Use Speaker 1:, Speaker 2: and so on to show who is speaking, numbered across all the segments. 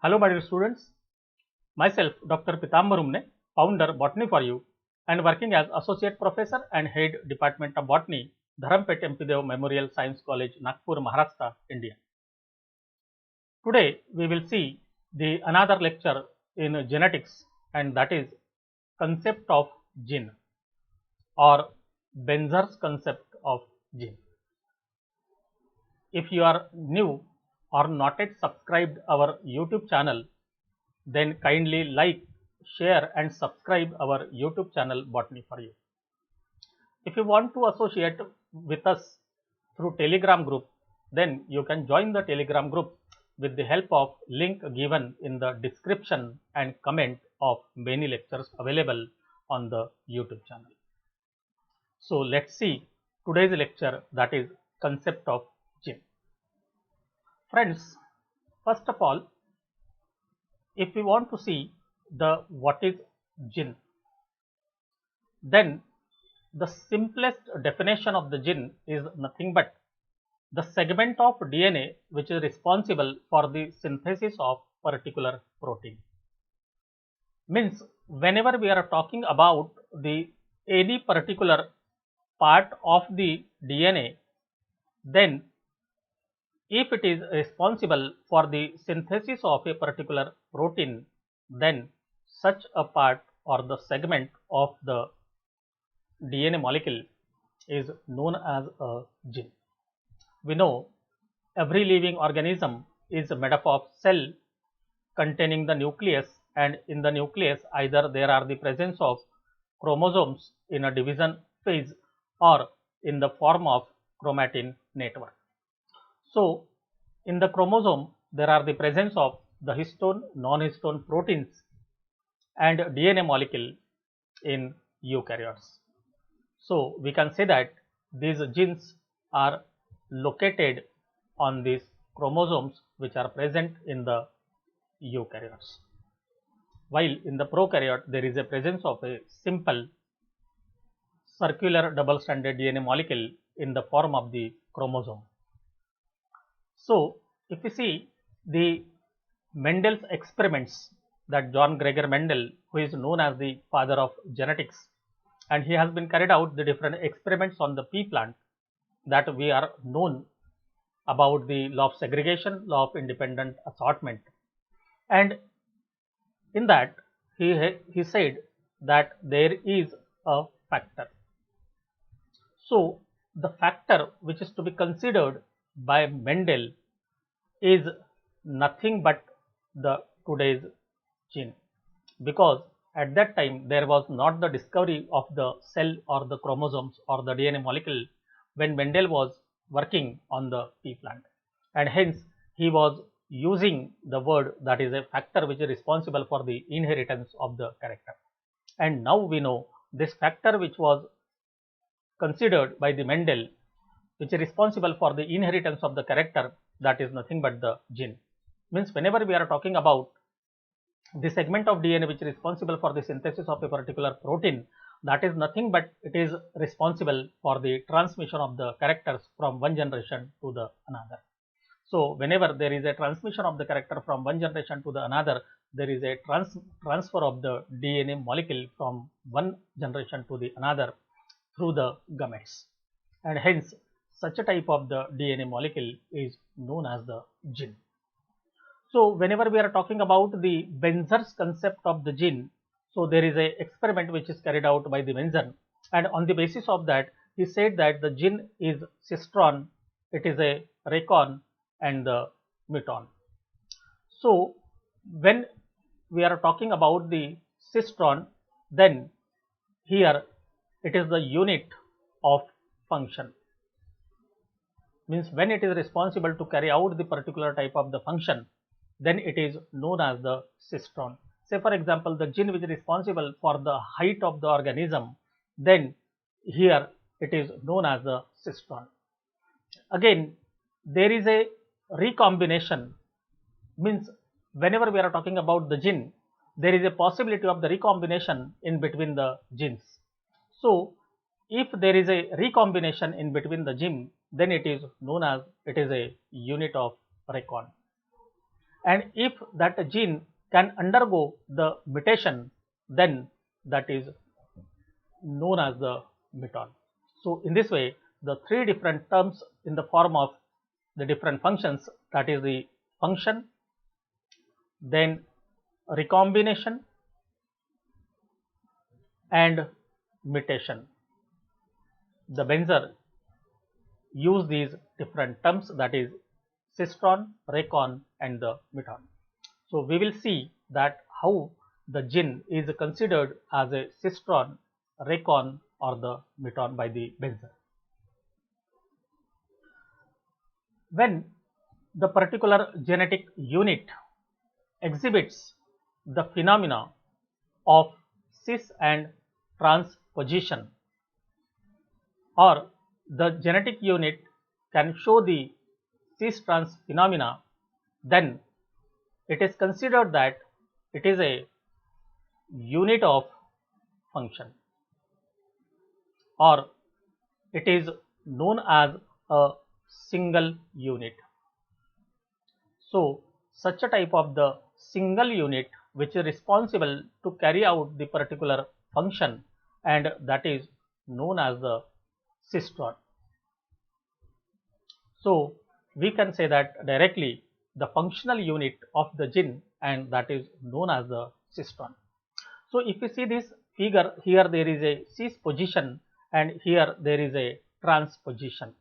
Speaker 1: Hello, my dear students. Myself, Dr. Pitambar Umne, founder Botany for You, and working as Associate Professor and Head Department of Botany, Dharampet Empidev Memorial Science College, Nagpur, Maharashtra, India. Today, we will see the another lecture in genetics, and that is concept of gene or Benzer's concept of gene. If you are new or not yet subscribed our YouTube channel, then kindly like, share and subscribe our YouTube channel Botany for You. If you want to associate with us through Telegram group, then you can join the Telegram group with the help of link given in the description and comment of many lectures available on the YouTube channel. So let's see today's lecture, that is concept of gene. Friends, first of all, if we want to see the what is gene, then the simplest definition of the gene is nothing but the segment of DNA which is responsible for the synthesis of particular protein. Means whenever we are talking about the any particular part of the DNA, then if it is responsible for the synthesis of a particular protein, then such a part or the segment of the DNA molecule is known as a gene. We know every living organism is made up of cell containing the nucleus, and in the nucleus either there are the presence of chromosomes in a division phase or in the form of chromatin network. So, in the chromosome there are the presence of the histone, non-histone proteins and DNA molecule in eukaryotes. So, we can say that these genes are located on these chromosomes which are present in the eukaryotes, while in the prokaryote there is a presence of a simple circular double stranded DNA molecule in the form of the chromosome. So, if we see the Mendel's experiments, that John Gregor Mendel, who is known as the father of genetics, and he has been carried out the different experiments on the pea plant, that we are known about the law of segregation, law of independent assortment, and in that he said that there is a factor. So, the factor which is to be considered by Mendel is nothing but the today's gene, because at that time there was not the discovery of the cell or the chromosomes or the DNA molecule when Mendel was working on the pea plant, and hence he was using the word that is a factor which is responsible for the inheritance of the character. And now we know this factor which was considered by the Mendel, which is responsible for the inheritance of the character, that is nothing but the gene. Means whenever we are talking about the segment of DNA which is responsible for the synthesis of a particular protein, that is nothing but it is responsible for the transmission of the characters from one generation to the another. So, whenever there is a transmission of the character from one generation to the another, there is a transfer of the DNA molecule from one generation to the another through the gametes, and hence such a type of the DNA molecule is known as the gene. So, whenever we are talking about the Benzer's concept of the gene, so there is a experiment which is carried out by the Benzer, and on the basis of that he said that the gene is cistron, it is a recon and the muton. So, when we are talking about the cistron, then here it is the unit of function, means when it is responsible to carry out the particular type of the function, then it is known as the cistron. Say for example, the gene which is responsible for the height of the organism, then here it is known as the cistron. Again, there is a recombination, means whenever we are talking about the gene, there is a possibility of the recombination in between the genes. So, if there is a recombination in between the gene, then it is known as it is a unit of recon. and if that gene can undergo the mutation, then that is known as the muton. So in this way, the three different terms in the form of the different functions, that is the function, then recombination and mutation. The Benzer use these different terms, that is cistron, recon and the muton. So we will see that how the gene is considered as a cistron, recon or the muton by the Benzer. When the particular genetic unit exhibits the phenomena of cis and transposition, or the genetic unit can show the cis trans phenomena, then it is considered that it is a unit of function, or it is known as a single unit. So such a type of the single unit which is responsible to carry out the particular function, and that is known as the cistron. So we can say that directly the functional unit of the gene, and that is known as the cistron. So if you see this figure, here there is a cis position and here there is a transposition.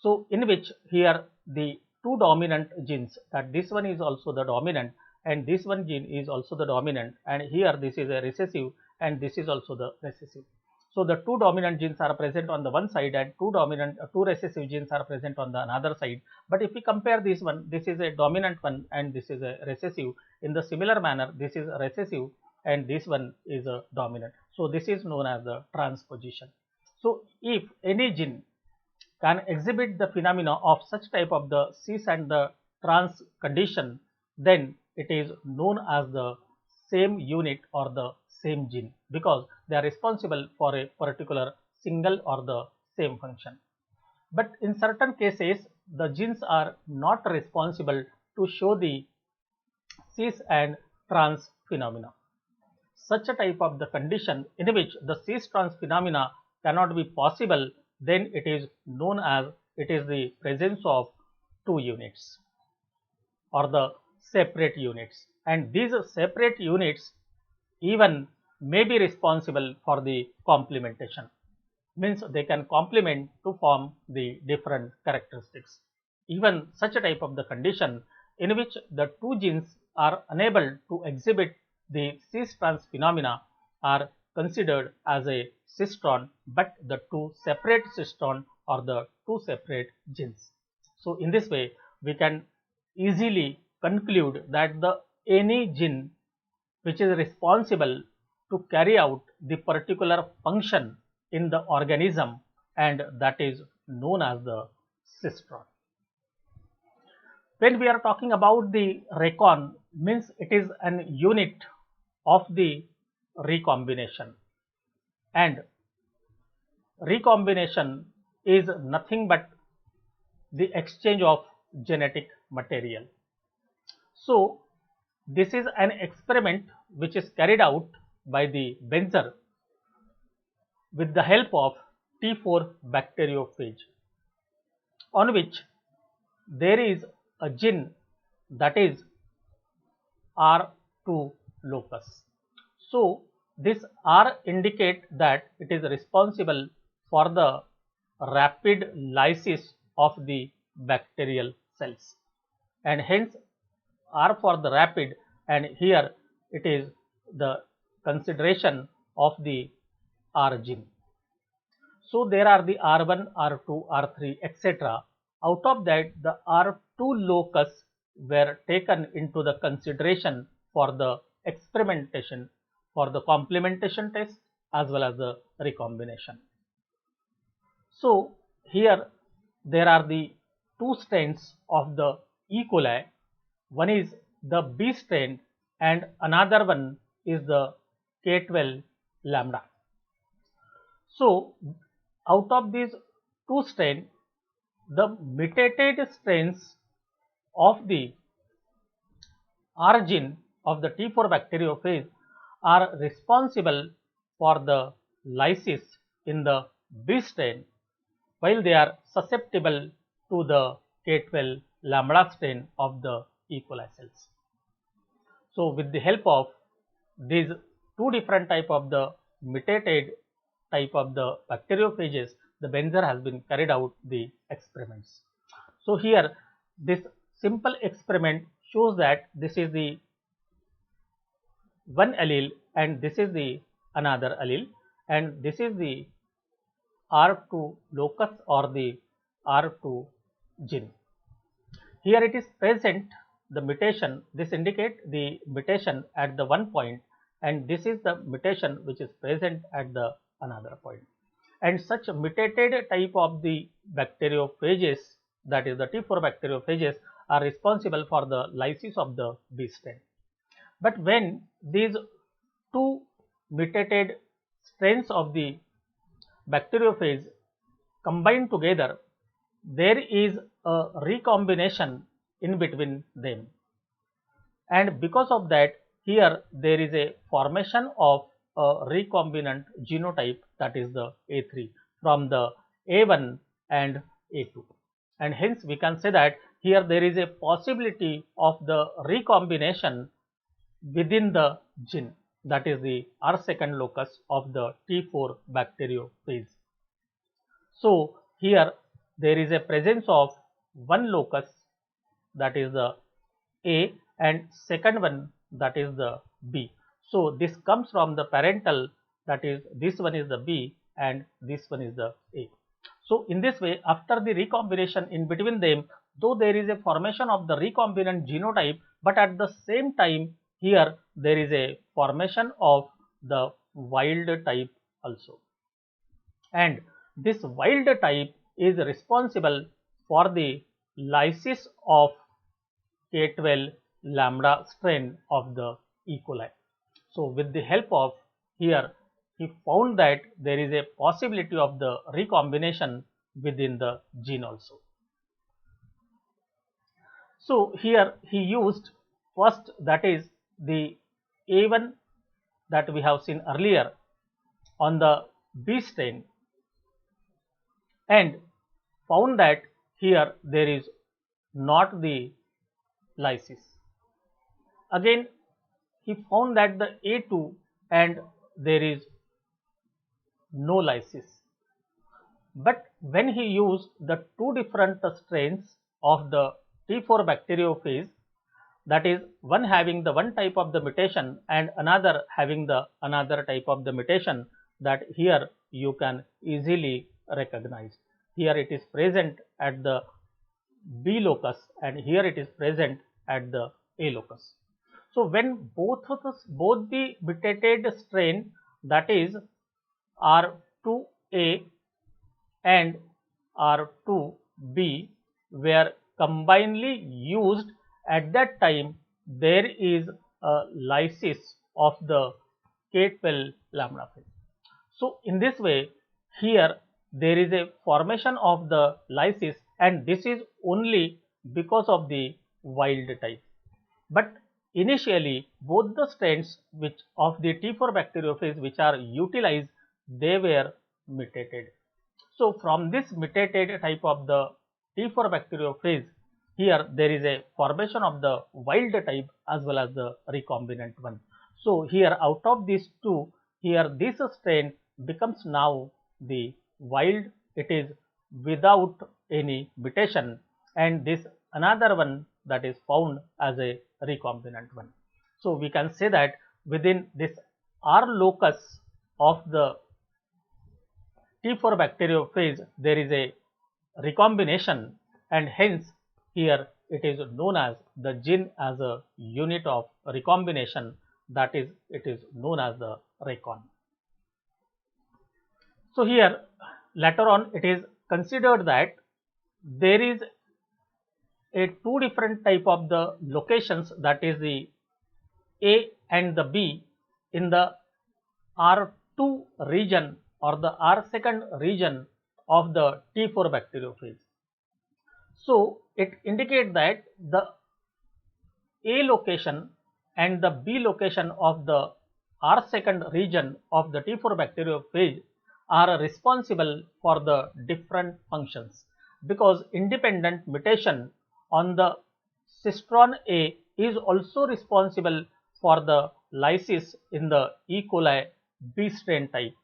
Speaker 1: So in which here the two dominant genes, that this one is also the dominant and this one gene is also the dominant, and here this is a recessive and this is also the recessive. So the two dominant genes are present on the one side and two recessive genes are present on the another side. But if we compare this one, this is a dominant one and this is a recessive. In the similar manner, this is a recessive and this one is a dominant. So this is known as the transposition. So if any gene can exhibit the phenomena of such type of the cis and the trans condition, then it is known as the same unit or the same gene, because they are responsible for a particular single or the same function. But in certain cases, the genes are not responsible to show the cis and trans phenomena. Such a type of the condition in which the cis trans phenomena cannot be possible, then it is known as it is the presence of two units or the separate units, and these separate units even may be responsible for the complementation, means they can complement to form the different characteristics. Even such a type of the condition in which the two genes are unable to exhibit the cis trans phenomena are considered as a cistron, but the two separate cistron or the two separate genes. So in this way we can easily conclude that the any gene which is responsible to carry out the particular function in the organism, and that is known as the cistron. When we are talking about the recon, means it is an unit of the recombination, and recombination is nothing but the exchange of genetic material. So this is an experiment which is carried out by the Benzer with the help of T4 bacteriophage, on which there is a gene, that is R2 locus. So this R indicate that it is responsible for the rapid lysis of the bacterial cells, and hence R for the rapid, and here it is the consideration of the R gene. So there are the R1, R2, R3, etc. Out of that, the R2 locus were taken into the consideration for the experimentation for the complementation test as well as the recombination. So here there are the two strains of the E. coli. One is the B strain and another one is the K12 lambda. So out of these two strains, the mutated strains of the R gene of the T4 bacteriophage are responsible for the lysis in the B strain, while they are susceptible to the K12 lambda strain of the E. coli cells. So, with the help of these two different type of the mutated type of the bacteriophages, the Benzer has been carried out the experiments. So, here this simple experiment shows that this is the one allele and this is the another allele, and this is the R2 locus or the R2 gene. Here it is present the mutation, this indicate the mutation at the one point, and this is the mutation which is present at the another point. And such mutated type of the bacteriophages, that is the T4 bacteriophages, are responsible for the lysis of the B strain. But when these two mutated strains of the bacteriophage combine together, there is a recombination in between them, and because of that, here there is a formation of a recombinant genotype, that is the A3 from the A1 and A2, and hence we can say that here there is a possibility of the recombination within the gene, that is the R2 locus of the T4 bacteriophage. So, here there is a presence of one locus, that is the A, and second one, that is the B. So, this comes from the parental, that is this one is the B and this one is the A. So, in this way, after the recombination in between them, though there is a formation of the recombinant genotype, but at the same time here there is a formation of the wild type also, and this wild type is responsible for the lysis of K12 lambda strain of the E. coli. So, with the help of here, he found that there is a possibility of the recombination within the gene also. So, here he used first, that is the A1 that we have seen earlier on the B strain, and found that here there is not the lysis. Again he found that the A2 and there is no lysis, but when he used the two different strains of the T4 bacteriophage, that is one having the one type of the mutation and another having the another type of the mutation, that here you can easily recognize. Here it is present at the B locus and here it is present at the A locus. So, when both the mutated strain, that is R2A and R2B, were combinedly used, at that time there is a lysis of the K12 lambda phase. So, in this way, here there is a formation of the lysis, and this is only because of the wild type. But initially both the strains which of the T4 bacteriophage which are utilized, they were mutated. So, from this mutated type of the T4 bacteriophage, here there is a formation of the wild type as well as the recombinant one. So, here out of these two, here this strain becomes now the wild, it is without any mutation, and this another one that is found as a recombinant one. So, we can say that within this R locus of the T4 bacteriophage there is a recombination, and hence here it is known as the gene as a unit of recombination, that is it is known as the recon. So, here later on it is considered that there is a two different type of the locations, that is the A and the B in the R2 region or the R2 region of the T4 bacteriophage. So, it indicates that the A location and the B location of the R2 region of the T4 bacteriophage are responsible for the different functions, because independent mutation on the cistron A is also responsible for the lysis in the E. coli B strain type.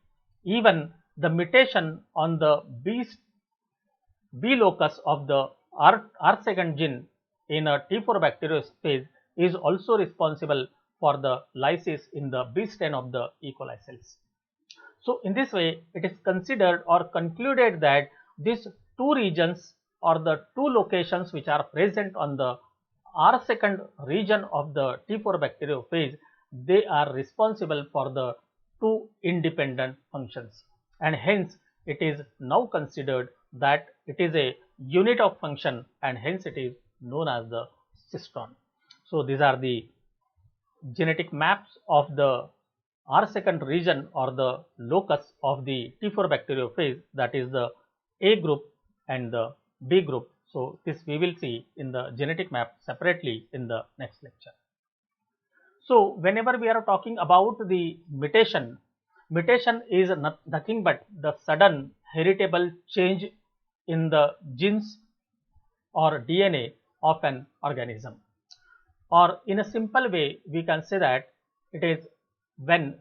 Speaker 1: Even the mutation on the B locus of the R2 gene in a T4 bacteriophage is also responsible for the lysis in the B strain of the E. coli cells. So, in this way, it is considered or concluded that these two regions or the two locations which are present on the R2 region of the T4 bacteriophage, they are responsible for the two independent functions, and hence it is now considered that it is a unit of function, and hence it is known as the cistron. So, these are the genetic maps of the R2 region or the locus of the T4 bacteriophage, that is the A group and the B group. So, this we will see in the genetic map separately in the next lecture. So, whenever we are talking about the mutation, mutation is nothing but the sudden heritable change in the genes or DNA of an organism. Or in a simple way, we can say that it is when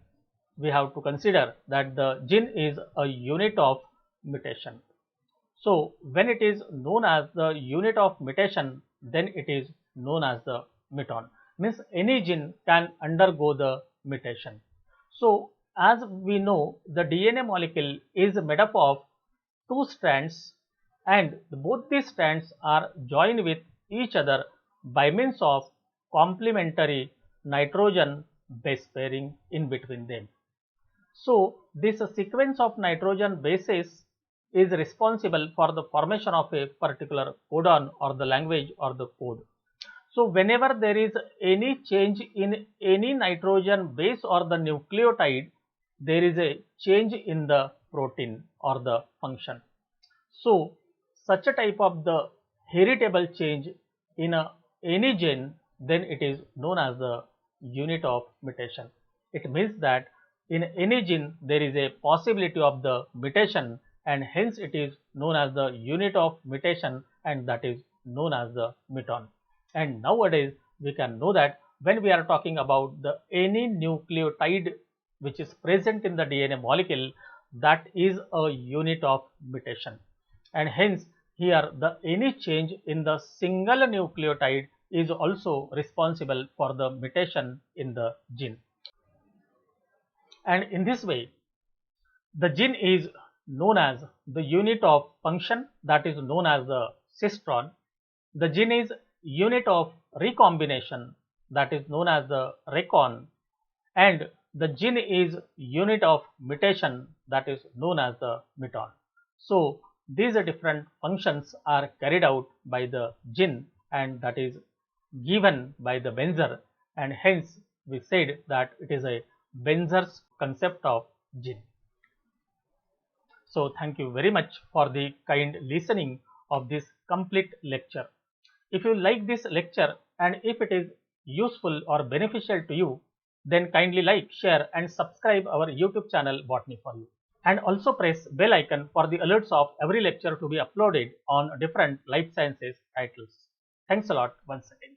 Speaker 1: we have to consider that the gene is a unit of mutation. So, when it is known as the unit of mutation, then it is known as the muton. Means any gene can undergo the mutation. So, as we know, the DNA molecule is made up of two strands, and both these strands are joined with each other by means of complementary nitrogen base pairing in between them. So, this sequence of nitrogen bases is responsible for the formation of a particular codon or the language or the code. So, whenever there is any change in any nitrogen base or the nucleotide, there is a change in the protein or the function. So, such a type of the heritable change in any gene, then it is known as the unit of mutation. It means that in any gene there is a possibility of the mutation, and hence it is known as the unit of mutation, and that is known as the muton. And nowadays we can know that when we are talking about the any nucleotide which is present in the DNA molecule, that is a unit of mutation, and hence here the any change in the single nucleotide is also responsible for the mutation in the gene. And in this way, the gene is known as the unit of function, that is known as the cistron. The gene is unit of recombination, that is known as the recon, and the gene is unit of mutation, that is known as the muton. So, these different functions are carried out by the gene, and that is given by the Benzer, and hence we said that it is a Benzer's concept of gene. So, thank you very much for the kind listening of this complete lecture. If you like this lecture and if it is useful or beneficial to you, then kindly like, share and subscribe our YouTube channel Botany for You, and also press bell icon for the alerts of every lecture to be uploaded on different life sciences titles. Thanks a lot once again.